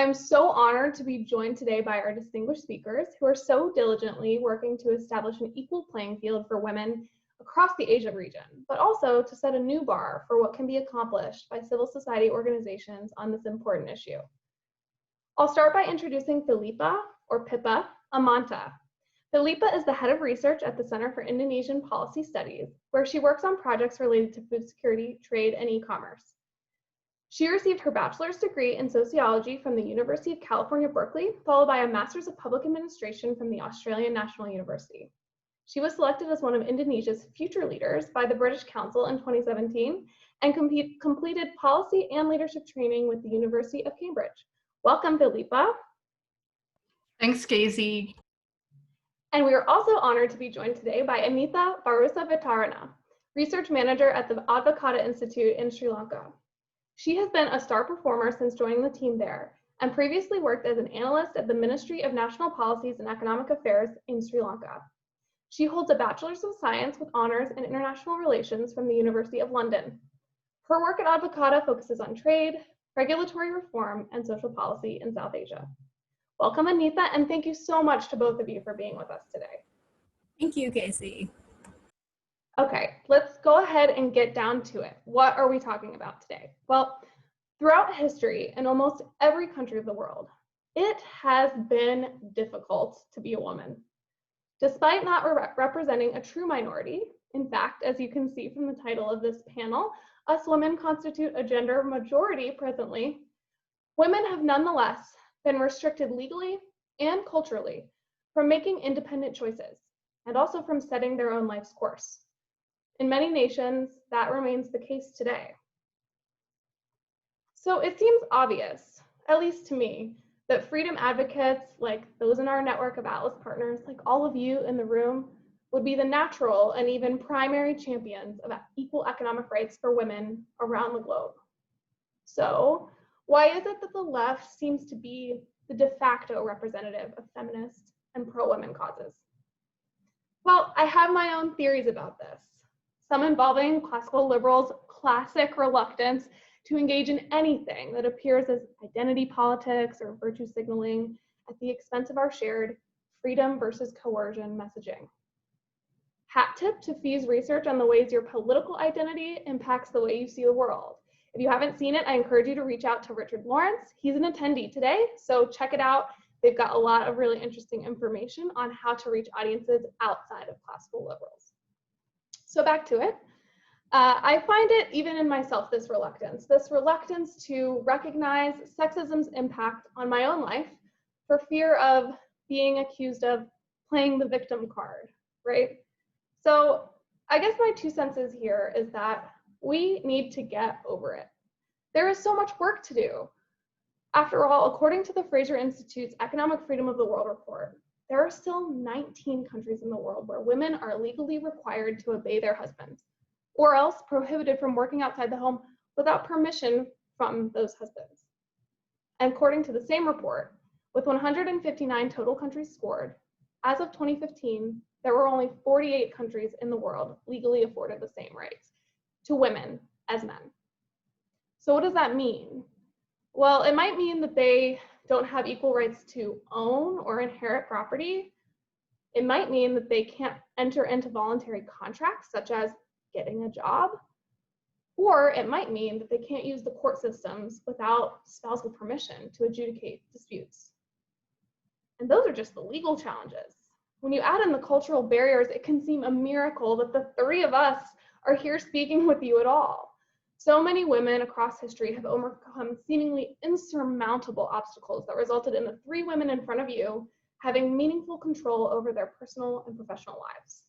I'm so honored to be joined today by our distinguished speakers who are so diligently working to establish an equal playing field for women across the Asia region, but also to set a new bar for what can be accomplished by civil society organizations on this important issue. I'll start by introducing Felippa, or Pippa, Amanta. Felippa is the head of research at the Center for Indonesian Policy Studies, where she works on projects related to food security, trade, and e-commerce. She received her bachelor's degree in sociology from the University of California, Berkeley, followed by a master's of public administration from the Australian National University. She was selected as one of Indonesia's future leaders by the British Council in 2017 and completed policy and leadership training with the University of Cambridge. Welcome, Felippa. Thanks, Casey. And we are also honored to be joined today by Aneetha Warusavitarana, research manager at the Advocata Institute in Sri Lanka. She has been a star performer since joining the team there and previously worked as an analyst at the Ministry of National Policies and Economic Affairs in Sri Lanka. She holds a Bachelor's of Science with honors in International Relations from the University of London. Her work at Advocata focuses on trade, regulatory reform, and social policy in South Asia. Welcome, Aneetha, and thank you so much to both of you for being with us today. Thank you, Casey. Okay, let's go ahead and get down to it. What are we talking about today? Well, throughout history, in almost every country of the world, it has been difficult to be a woman. Despite not representing a true minority, in fact, as you can see from the title of this panel, us women constitute a gender majority presently, women have nonetheless been restricted legally and culturally from making independent choices and also from setting their own life's course. In many nations, that remains the case today. So it seems obvious, at least to me, that freedom advocates like those in our network of Atlas partners, like all of you in the room, would be the natural and even primary champions of equal economic rights for women around the globe. So why is it that the left seems to be the de facto representative of feminist and pro-women causes? Well, I have my own theories about this, some involving classical liberals' classic reluctance to engage in anything that appears as identity politics or virtue signaling at the expense of our shared freedom versus coercion messaging. Hat tip to Fee's research on the ways your political identity impacts the way you see the world. If you haven't seen it, I encourage you to reach out to Richard Lawrence. He's an attendee today, so check it out. They've got a lot of really interesting information on how to reach audiences outside of classical liberals. So back to it. I find it, even in myself, this reluctance to recognize sexism's impact on my own life for fear of being accused of playing the victim card, right? So I guess my 2 cents here is that we need to get over it. There is so much work to do. After all, according to the Fraser Institute's Economic Freedom of the World report, there are still 19 countries in the world where women are legally required to obey their husbands, or else prohibited from working outside the home without permission from those husbands. And according to the same report, with 159 total countries scored, as of 2015, there were only 48 countries in the world legally afforded the same rights to women as men. So what does that mean? Well, it might mean that they don't have equal rights to own or inherit property. It might mean that they can't enter into voluntary contracts, such as getting a job. Or it might mean that they can't use the court systems without spousal permission to adjudicate disputes. And those are just the legal challenges. When you add in the cultural barriers, it can seem a miracle that the 3 of us are here speaking with you at all. So many women across history have overcome seemingly insurmountable obstacles that resulted in the 3 women in front of you having meaningful control over their personal and professional lives.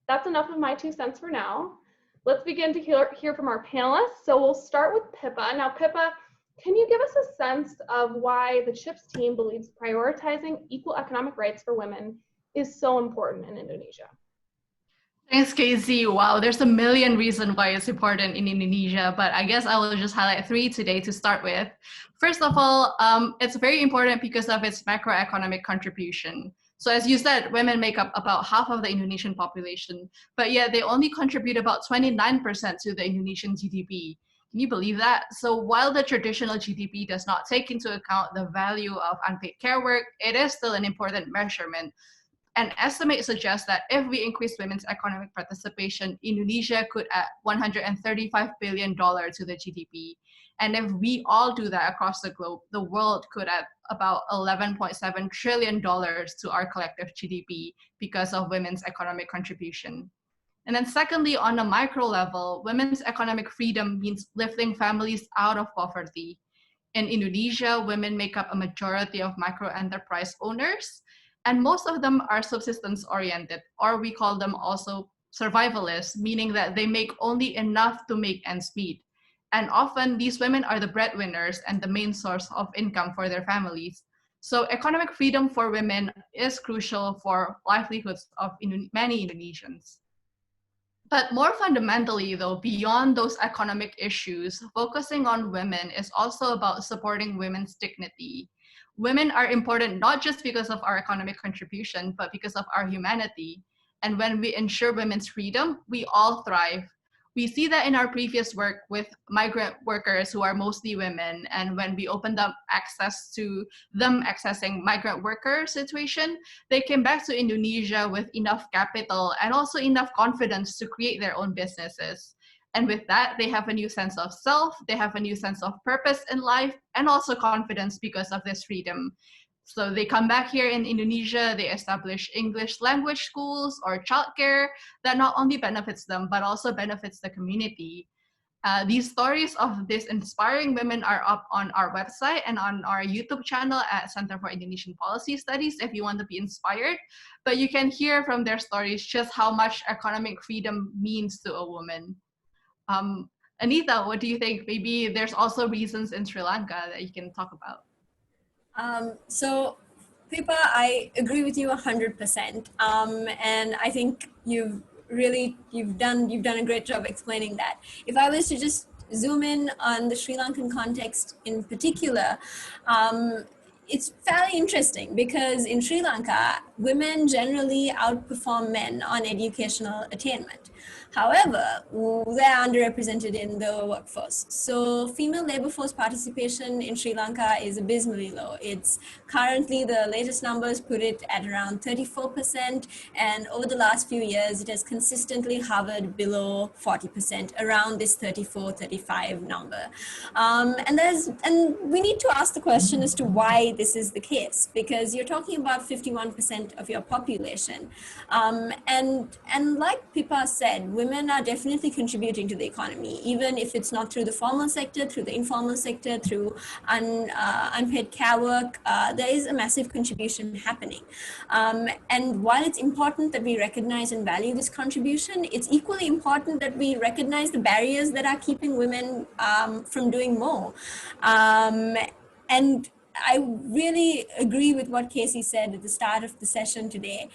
That's enough of my 2 cents for now. Let's begin to hear from our panelists. So we'll start with Pippa. Now, Pippa, can you give us a sense of why the CHIPS team believes prioritizing equal economic rights for women is so important in Indonesia? Thanks, Casey. Wow, there's a million reasons why it's important in Indonesia, but I guess I will just highlight 3 today to start with. First of all, it's very important because of its macroeconomic contribution. So as you said, women make up about half of the Indonesian population, but yet they only contribute about 29% to the Indonesian GDP. Can you believe that? So while the traditional GDP does not take into account the value of unpaid care work, it is still an important measurement. An estimate suggests that if we increase women's economic participation, Indonesia could add $135 billion to the GDP. And if we all do that across the globe, the world could add about $11.7 trillion to our collective GDP because of women's economic contribution. And then secondly, on a micro level, women's economic freedom means lifting families out of poverty. In Indonesia, women make up a majority of micro enterprise owners, and most of them are subsistence oriented, or we call them also survivalists, meaning that they make only enough to make ends meet. And often these women are the breadwinners and the main source of income for their families. So economic freedom for women is crucial for livelihoods of many Indonesians. But more fundamentally, though, beyond those economic issues, focusing on women is also about supporting women's dignity. Women are important not just because of our economic contribution, but because of our humanity. And when we ensure women's freedom, we all thrive. We see that in our previous work with migrant workers who are mostly women, and when we opened up access to them accessing migrant worker situation, they came back to Indonesia with enough capital and also enough confidence to create their own businesses. And with that, they have a new sense of self, they have a new sense of purpose in life, and also confidence because of this freedom. So they come back here in Indonesia, they establish English language schools or childcare that not only benefits them, but also benefits the community. These stories of these inspiring women are up on our website and on our YouTube channel at Center for Indonesian Policy Studies if you want to be inspired. But you can hear from their stories just how much economic freedom means to a woman. Aneetha, what do you think? Maybe there's also reasons in Sri Lanka that you can talk about. So, Pippa, I agree with you 100%, and I think you've done a great job explaining that. If I was to just zoom in on the Sri Lankan context in particular, it's fairly interesting because in Sri Lanka, women generally outperform men on educational attainment. However, they're underrepresented in the workforce. So female labor force participation in Sri Lanka is abysmally low. It's currently, the latest numbers put it at around 34%. And over the last few years, it has consistently hovered below 40%, around this 34, 35 number. And we need to ask the question as to why this is the case, because you're talking about 51% of your population. And like Pippa said, women are definitely contributing to the economy, even if it's not through the formal sector, through the informal sector, through unpaid care work. There is a massive contribution happening. And while it's important that we recognize and value this contribution, it's equally important that we recognize the barriers that are keeping women from doing more. And I really agree with what Casey said at the start of the session today,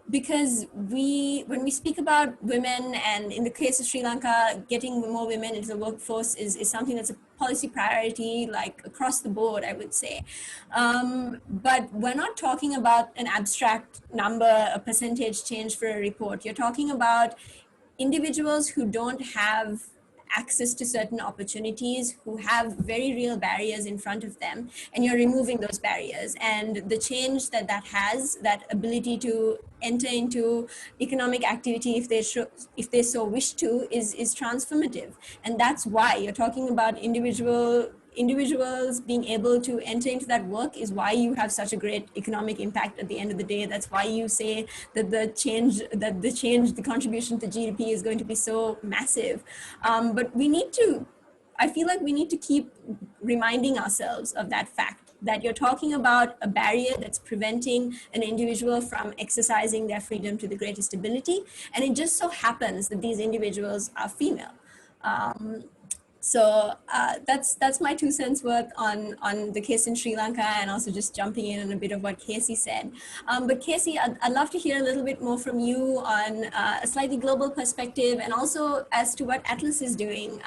because when we speak about women, and in the case of Sri Lanka, getting more women into the workforce is something that's a policy priority, like across the board, I would say. But we're not talking about an abstract number, a percentage change for a report. You're talking about individuals who don't have access to certain opportunities, who have very real barriers in front of them, and you're removing those barriers. And the change that has, that ability to enter into economic activity if they so wish to, is transformative. And that's why you're talking about individuals being able to enter into that work is why you have such a great economic impact at the end of the day. That's why you say that the contribution to GDP is going to be so massive. But I feel like we need to keep reminding ourselves of that fact, that you're talking about a barrier that's preventing an individual from exercising their freedom to the greatest ability. And it just so happens that these individuals are female. So that's my 2 cents worth on the case in Sri Lanka, and also just jumping in on a bit of what Casey said. But Casey, I'd love to hear a little bit more from you on a slightly global perspective, and also as to what Atlas is doing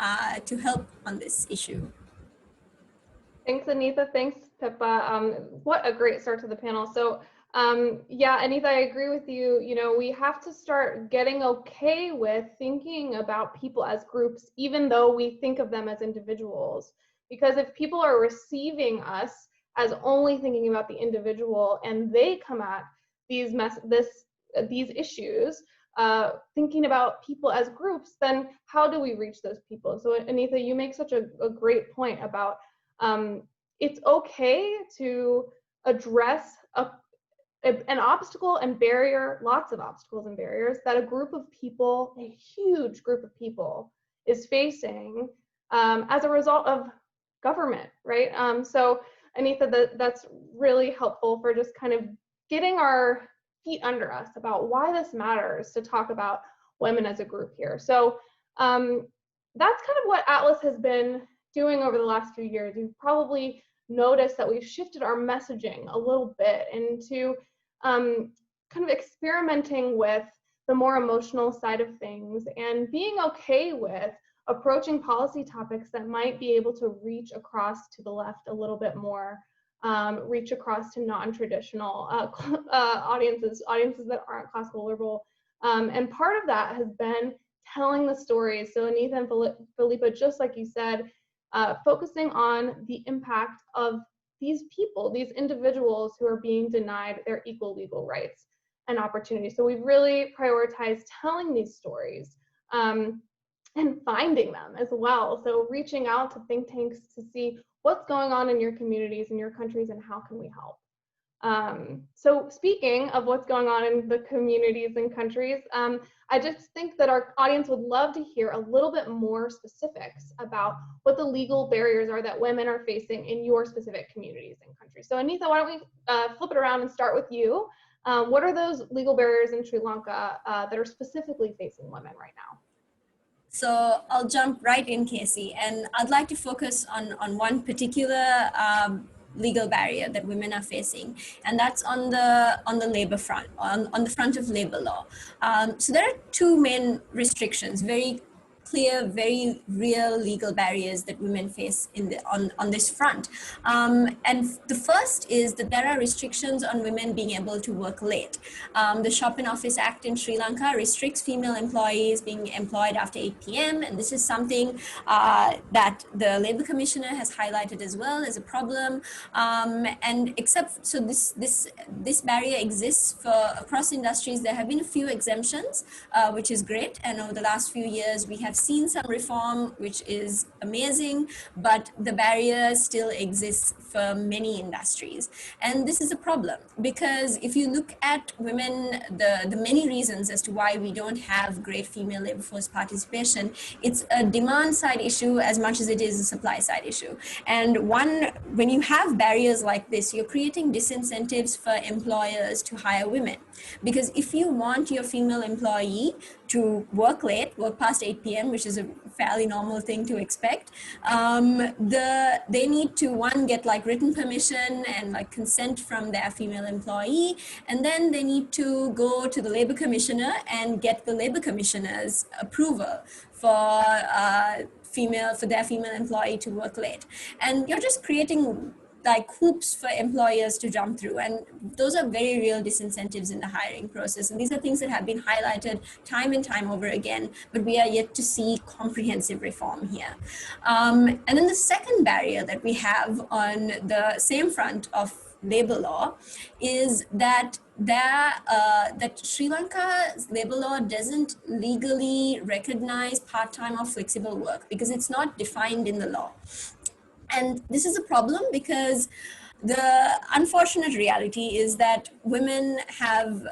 to help on this issue. Thanks, Aneetha. Thanks, Pippa. What a great start to the panel. So Yeah, Aneetha, I agree with you. You know, we have to start getting okay with thinking about people as groups, even though we think of them as individuals. Because if people are receiving us as only thinking about the individual and they come at these issues thinking about people as groups, then how do we reach those people? So Aneetha, you make such a great point about it's okay to address an obstacle and barrier, lots of obstacles and barriers that a group of people, a huge group of people, is facing as a result of government, right? So Aneetha, that's really helpful for just kind of getting our feet under us about why this matters to talk about women as a group here. So that's kind of what Atlas has been doing over the last few years. You've probably noticed that we've shifted our messaging a little bit into kind of experimenting with the more emotional side of things and being okay with approaching policy topics that might be able to reach across to the left a little bit more, reach across to non-traditional audiences that aren't classical liberal. And part of that has been telling the stories. So Aneetha and Felippa, just like you said, focusing on the impact of these people, these individuals who are being denied their equal legal rights and opportunities. So we've really prioritized telling these stories and finding them as well. So reaching out to think tanks to see what's going on in your communities and your countries and how can we help. So speaking of what's going on in the communities and countries, I just think that our audience would love to hear a little bit more specifics about what the legal barriers are that women are facing in your specific communities and countries. So Aneetha, why don't we flip it around and start with you. What are those legal barriers in Sri Lanka that are specifically facing women right now? So I'll jump right in, Casey, and I'd like to focus on one particular legal barrier that women are facing, and that's on the labor front, on the front of labor law. So there are two main restrictions, very clear, very real legal barriers that women face on this front. And the first is that there are restrictions on women being able to work late. The Shop and Office Act in Sri Lanka restricts female employees being employed after 8 p.m. And this is something that the Labor Commissioner has highlighted as well as a problem. And so this barrier exists for across industries. There have been a few exemptions, which is great. And over the last few years, we have seen some reform, which is amazing, but the barrier still exists for many industries. And this is a problem because if you look at women, the many reasons as to why we don't have great female labor force participation, it's a demand side issue as much as it is a supply side issue. And when you have barriers like this, you're creating disincentives for employers to hire women. Because if you want your female employee to work late, work past 8 p.m., which is a fairly normal thing to expect, they need to, one, get like written permission and like consent from their female employee, and then they need to go to the Labor Commissioner and get the Labor Commissioner's approval for their female employee to work late. And you're just creating like hoops for employers to jump through. And those are very real disincentives in the hiring process. And these are things that have been highlighted time and time over again, but we are yet to see comprehensive reform here. And then the second barrier that we have on the same front of labor law is that that Sri Lanka's labor law doesn't legally recognize part-time or flexible work because it's not defined in the law. And this is a problem because the unfortunate reality is that women have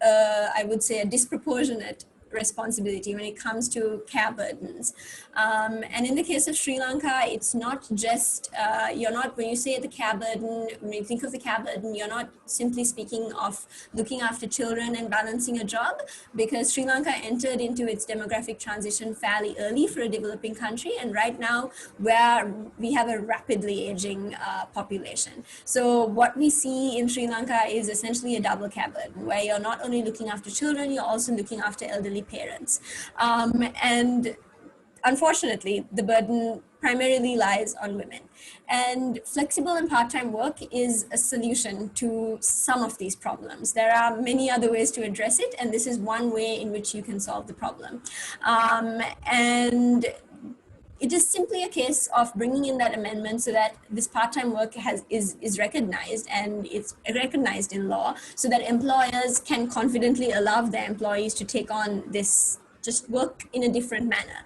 I would say, a disproportionate responsibility when it comes to care burdens. And in the case of Sri Lanka, it's not just, when you say the care burden, when you think of the care burden, you're not simply speaking of looking after children and balancing a job, because Sri Lanka entered into its demographic transition fairly early for a developing country. And right now, we have a rapidly aging population. So what we see in Sri Lanka is essentially a double care burden, where you're not only looking after children, you're also looking after elderly parents. And unfortunately, the burden primarily lies on women. And flexible and part-time work is a solution to some of these problems. There are many other ways to address it, and this is one way in which you can solve the problem. And it is simply a case of bringing in that amendment so that this part-time work is recognized, and it's recognized in law, so that employers can confidently allow their employees to take on this just work in a different manner.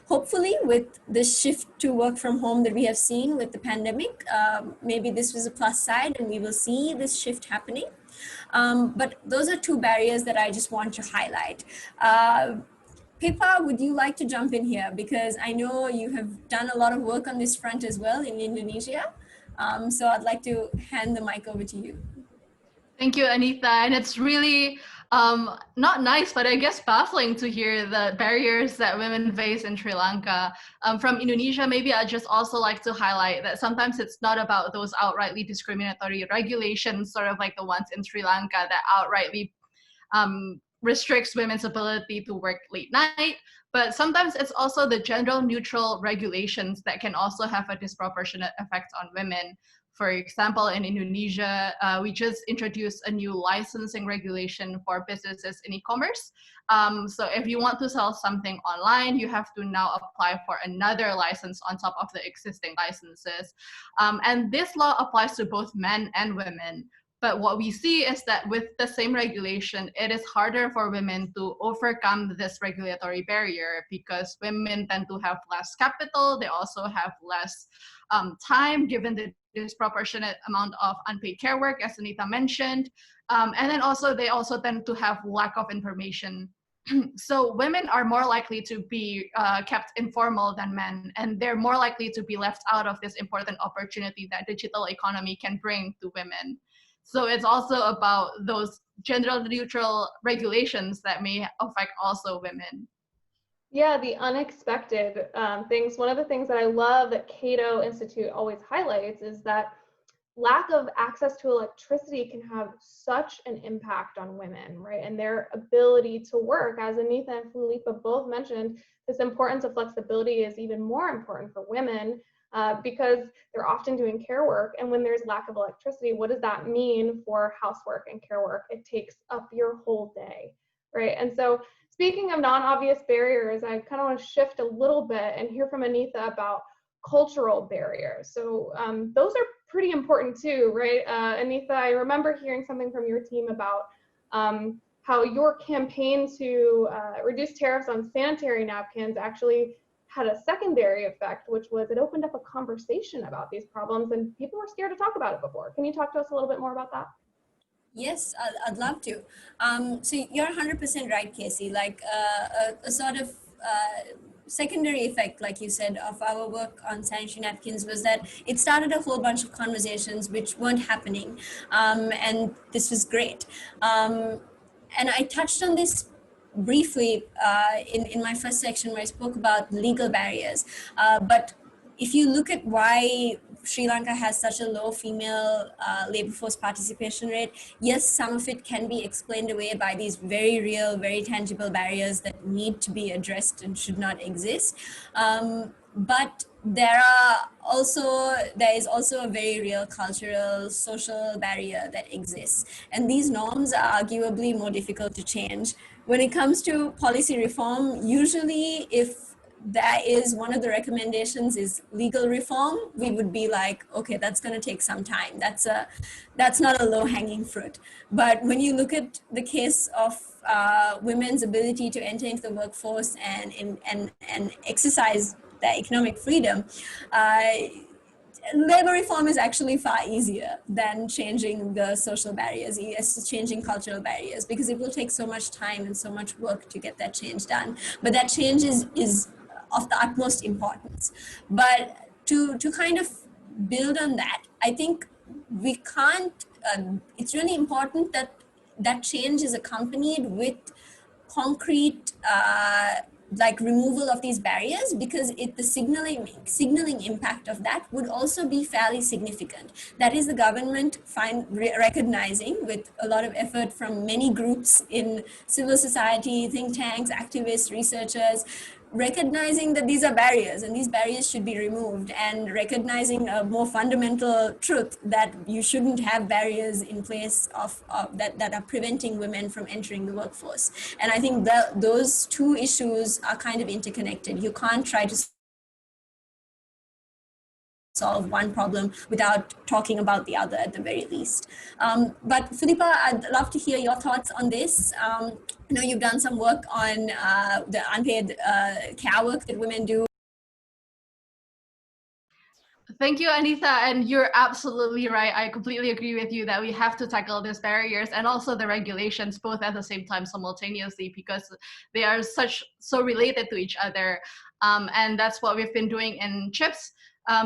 Hopefully, with the shift to work from home that we have seen with the pandemic, maybe this was a plus side and we will see this shift happening. But those are two barriers that I just want to highlight. Pippa, would you like to jump in here? Because I know you have done a lot of work on this front as well in Indonesia. So I'd like to hand the mic over to you. Thank you, Aneetha. And it's really not nice, but I guess baffling to hear the barriers that women face in Sri Lanka. From Indonesia, maybe I'd just also like to highlight that sometimes it's not about those outrightly discriminatory regulations, sort of like the ones in Sri Lanka that outrightly restricts women's ability to work late night, but sometimes it's also the general neutral regulations that can also have a disproportionate effect on women. For example, in Indonesia, we just introduced a new licensing regulation for businesses in e-commerce. So if you want to sell something online, you have to now apply for another license on top of the existing licenses. And this law applies to both men and women. But what we see is that with the same regulation, it is harder for women to overcome this regulatory barrier because women tend to have less capital. They also have less time given the disproportionate amount of unpaid care work, as Aneetha mentioned. And then also they also tend to have lack of information. So women are more likely to be kept informal than men, and they're more likely to be left out of this important opportunity that digital economy can bring to women. So it's also about those gender neutral regulations that may affect also women. Yeah, the unexpected things. One of the things that I love that Cato Institute always highlights is that lack of access to electricity can have such an impact on women, right? And their ability to work, as Aneetha and Felippa both mentioned, this importance of flexibility is even more important for women. Because they're often doing care work, and when there's lack of electricity, what does that mean for housework and care work? It takes up your whole day, right? And so speaking of non-obvious barriers, I kind of want to shift a little bit and hear from Aneetha about cultural barriers. So those are pretty important too, right? Aneetha, I remember hearing something from your team about how your campaign to reduce tariffs on sanitary napkins actually had a secondary effect, which was it opened up a conversation about these problems, and people were scared to talk about it before. Can you talk to us a little bit more about that? Yes, I'd love to. So you're 100% right, Casey. Like a sort of secondary effect, like you said, of our work on sanitary napkins was that it started a whole bunch of conversations which weren't happening, and this was great. And I touched on this briefly in my first section where I spoke about legal barriers. But if you look at why Sri Lanka has such a low female labor force participation rate, yes, some of it can be explained away by these very real, very tangible barriers that need to be addressed and should not exist. But there is also a very real cultural, social barrier that exists. And these norms are arguably more difficult to change. When it comes to policy reform, usually if that is one of the recommendations is legal reform, we would be like, okay, that's going to take some time. That's not a low-hanging fruit. But when you look at the case of women's ability to enter into the workforce and exercise their economic freedom, labor reform is actually far easier than changing the social barriers, changing cultural barriers, because it will take so much time and so much work to get that change done. But that change is of the utmost importance. But to kind of build on that, I think we can't, it's really important that that change is accompanied with concrete like removal of these barriers, because the signaling impact of that would also be fairly significant. That is the government recognizing, with a lot of effort from many groups in civil society, think tanks, activists, researchers, recognizing that these are barriers and these barriers should be removed, and recognizing a more fundamental truth that you shouldn't have barriers in place that are preventing women from entering the workforce. And I think that those two issues are kind of interconnected. You can't try to solve one problem without talking about the other at the very least. But Felippa, I'd love to hear your thoughts on this. I know you've done some work on the unpaid care work that women do. Thank you, Aneetha, and you're absolutely right. I completely agree with you that we have to tackle these barriers and also the regulations both at the same time simultaneously, because they are so related to each other. And that's what we've been doing in CHIPS,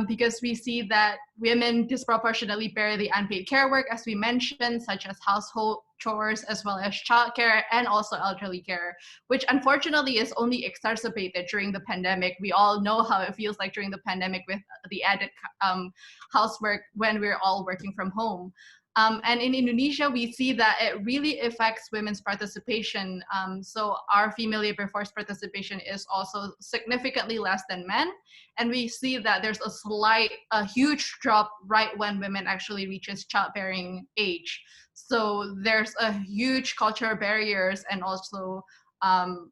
because we see that women disproportionately bear the unpaid care work, as we mentioned, such as household chores, as well as childcare and also elderly care, which unfortunately is only exacerbated during the pandemic. We all know how it feels like during the pandemic with the added housework when we're all working from home. And in Indonesia, we see that it really affects women's participation. So our female labor force participation is also significantly less than men. And we see that there's a huge drop right when women actually reaches childbearing age. So there's a huge cultural barriers and also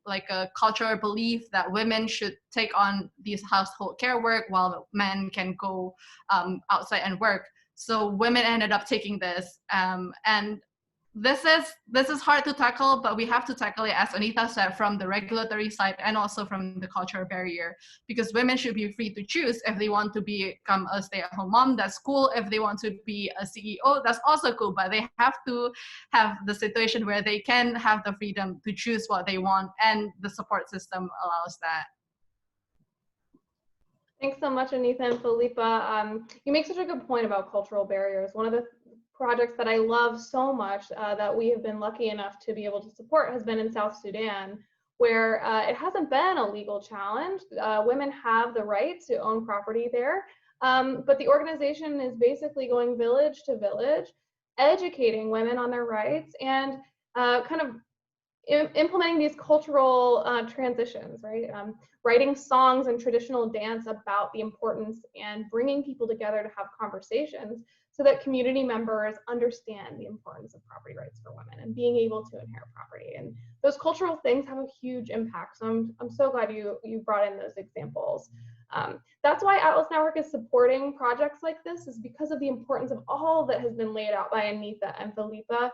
like a cultural belief that women should take on these household care work while men can go outside and work. So women ended up taking this, and this is hard to tackle, but we have to tackle it, as Aneetha said, from the regulatory side and also from the cultural barrier, because women should be free to choose. If they want to become a stay-at-home mom, that's cool. If they want to be a CEO, that's also cool, but they have to have the situation where they can have the freedom to choose what they want, and the support system allows that. Thanks so much, Aneetha and Felippa. You make such a good point about cultural barriers. One of the projects that I love so much that we have been lucky enough to be able to support has been in South Sudan, where it hasn't been a legal challenge. Women have the right to own property there, but the organization is basically going village to village, educating women on their rights and kind of implementing these cultural transitions, right? Writing songs and traditional dance about the importance and bringing people together to have conversations so that community members understand the importance of property rights for women and being able to inherit property. And those cultural things have a huge impact. So I'm so glad you brought in those examples. That's why Atlas Network is supporting projects like this, is because of the importance of all that has been laid out by Aneetha and Felippa.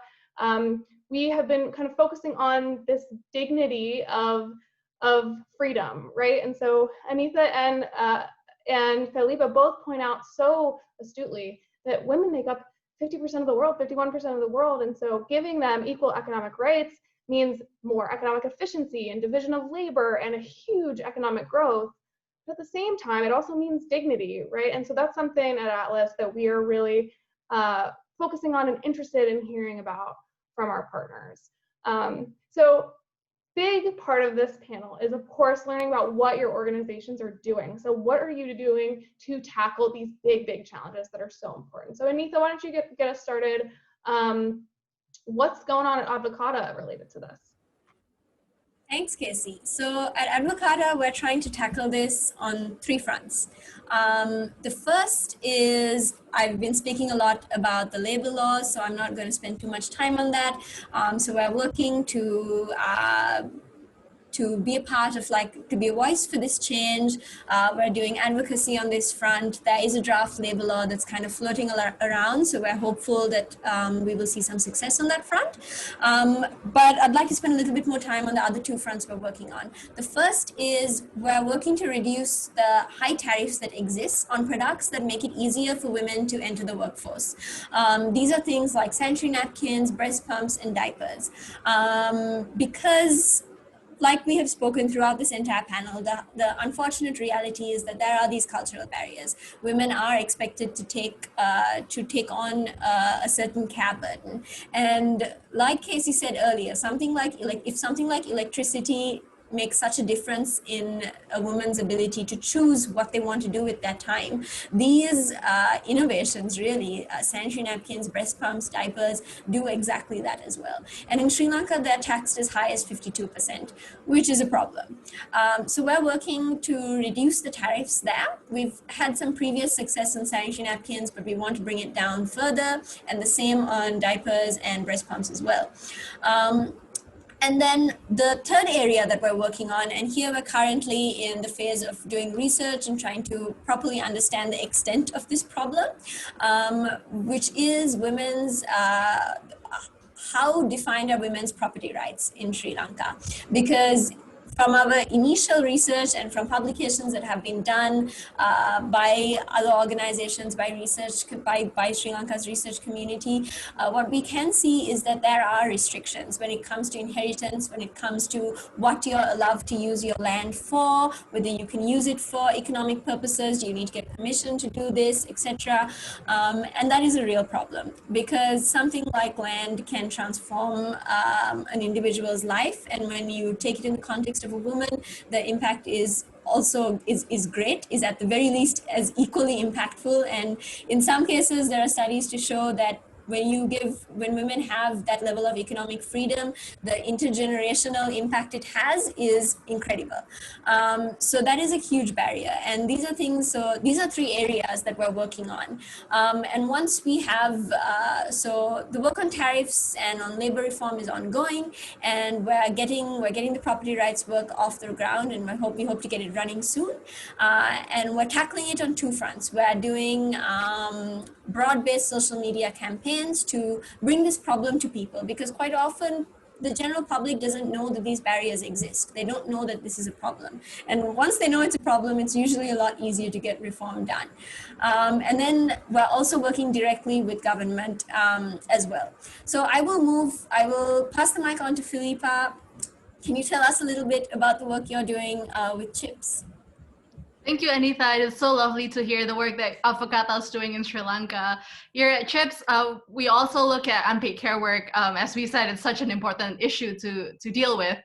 We have been kind of focusing on this dignity of freedom, right? And so Aneetha and Felippa both point out so astutely that women make up 50% of the world, 51% of the world, and so giving them equal economic rights means more economic efficiency and division of labor and a huge economic growth. But at the same time, it also means dignity, right? And so that's something at Atlas that we are really focusing on and interested in hearing about from our partners. So big part of this panel is, of course, learning about what your organizations are doing. So what are you doing to tackle these big challenges that are so important? So Aneetha, why don't you get us started? What's going on at Advocata related to this? Thanks, Casey. So at Advocata, we're trying to tackle this on 3 fronts. The first is, I've been speaking a lot about the labor laws, so I'm not going to spend too much time on that. So we're working to be a part of, to be a voice for this change. We're doing advocacy on this front. There is a draft labor law that's kind of floating around, so we're hopeful that we will see some success on that front. But I'd like to spend a little bit more time on the other 2 fronts we're working on. The first is we're working to reduce the high tariffs that exist on products that make it easier for women to enter the workforce. These are things like sanitary napkins, breast pumps, and diapers. Because like we have spoken throughout this entire panel, the unfortunate reality is that there are these cultural barriers. Women are expected to take on a certain care burden. And like Casey said earlier, if something like electricity make such a difference in a woman's ability to choose what they want to do with that time. These innovations really, sanitary napkins, breast pumps, diapers, do exactly that as well. And in Sri Lanka, they're taxed as high as 52%, which is a problem. So we're working to reduce the tariffs there. We've had some previous success on sanitary napkins, but we want to bring it down further, and the same on diapers and breast pumps as well. And then the third area that we're working on, and here we're currently in the phase of doing research and trying to properly understand the extent of this problem, which is women's, how defined are women's property rights in Sri Lanka? Because from our initial research and from publications that have been done by other organizations, by Sri Lanka's research community, what we can see is that there are restrictions when it comes to inheritance, when it comes to what you're allowed to use your land for, whether you can use it for economic purposes, do you need to get permission to do this, etc. And that is a real problem, because something like land can transform an individual's life, and when you take it in the context of a woman, the impact is also is great, is at the very least as equally impactful. And in some cases, there are studies to show that when women have that level of economic freedom, the intergenerational impact it has is incredible. So that is a huge barrier. And these are things, so these are three areas that we're working on. And once we have, so the work on tariffs and on labor reform is ongoing, and we're getting the property rights work off the ground, and we hope to get it running soon. And we're tackling it on two fronts. We're doing broad-based social media campaigns to bring this problem to people, because quite often the general public doesn't know that these barriers exist. They don't know that this is a problem. And once they know it's a problem, it's usually a lot easier to get reform done. And then we're also working directly with government as well. So I will pass the mic on to Felippa. Can you tell us a little bit about the work you're doing with CHIPS? Thank you, Aneetha. It is so lovely to hear the work that Advocata is doing in Sri Lanka. Here at CHIPS, we also look at unpaid care work. As we said, it's such an important issue to deal with.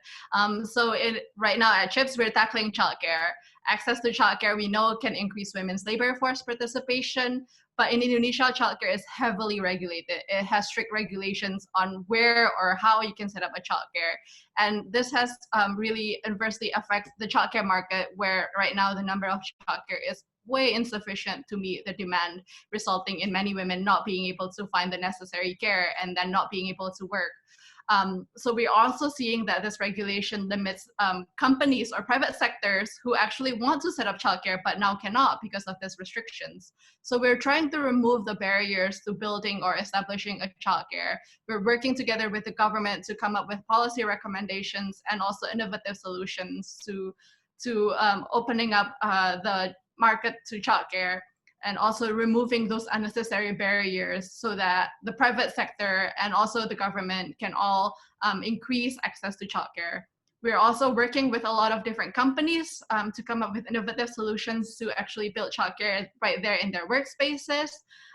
Right now at CHIPS, we're tackling childcare. Access to childcare, we know, can increase women's labor force participation. But in Indonesia, childcare is heavily regulated. It has strict regulations on where or how you can set up a childcare. And this has really adversely affected the childcare market, where right now the number of childcare is way insufficient to meet the demand, resulting in many women not being able to find the necessary care and then not being able to work. So we're also seeing that this regulation limits companies or private sectors who actually want to set up childcare but now cannot because of these restrictions. So we're trying to remove the barriers to building or establishing a childcare. We're working together with the government to come up with policy recommendations and also innovative solutions to opening up the market to childcare, and also removing those unnecessary barriers so that the private sector and also the government can all increase access to childcare. We're also working with a lot of different companies to come up with innovative solutions to actually build childcare right there in their workspaces.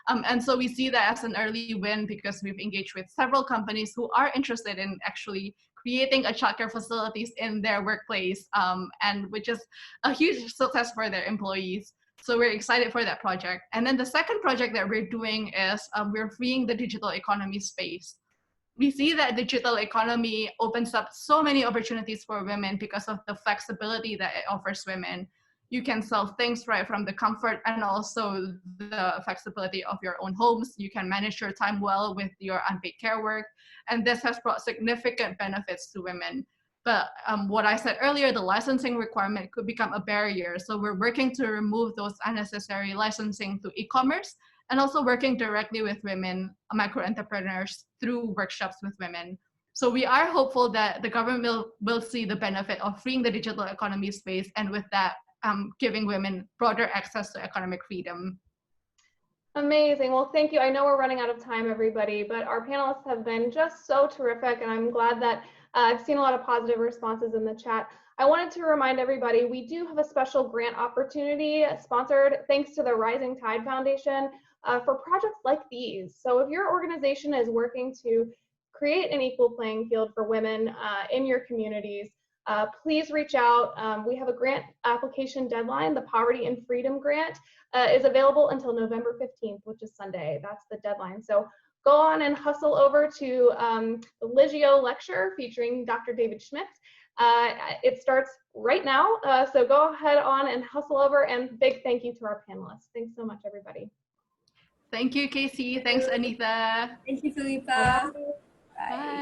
And so we see that as an early win, because we've engaged with several companies who are interested in actually creating a childcare facilities in their workplace, and which is a huge success for their employees. So we're excited for that project. And then the second project that we're doing is we're freeing the digital economy space. We see that digital economy opens up so many opportunities for women because of the flexibility that it offers women. You can sell things right from the comfort and also the flexibility of your own homes. You can manage your time well with your unpaid care work. And this has brought significant benefits to women. But what I said earlier, the licensing requirement could become a barrier. So we're working to remove those unnecessary licensing to e-commerce, and also working directly with women, micro entrepreneurs, through workshops with women. So we are hopeful that the government will see the benefit of freeing the digital economy space, and with that, giving women broader access to economic freedom. Amazing. Well, thank you. I know we're running out of time, everybody, but our panelists have been just so terrific, and I'm glad that I've seen a lot of positive responses in the chat. I wanted to remind everybody, we do have a special grant opportunity sponsored thanks to the Rising Tide Foundation for projects like these. So if your organization is working to create an equal playing field for women in your communities, please reach out. We have a grant application deadline. The Poverty and Freedom Grant is available until November 15th, which is Sunday. That's the deadline. So go on and hustle over to the Ligio lecture featuring Dr. David Schmidt. It starts right now, so go ahead on and hustle over, and big thank you to our panelists. Thanks so much, everybody. Thank you, Casey. Thanks, Aneetha. Thank you, Felippa. Bye. Bye. Bye.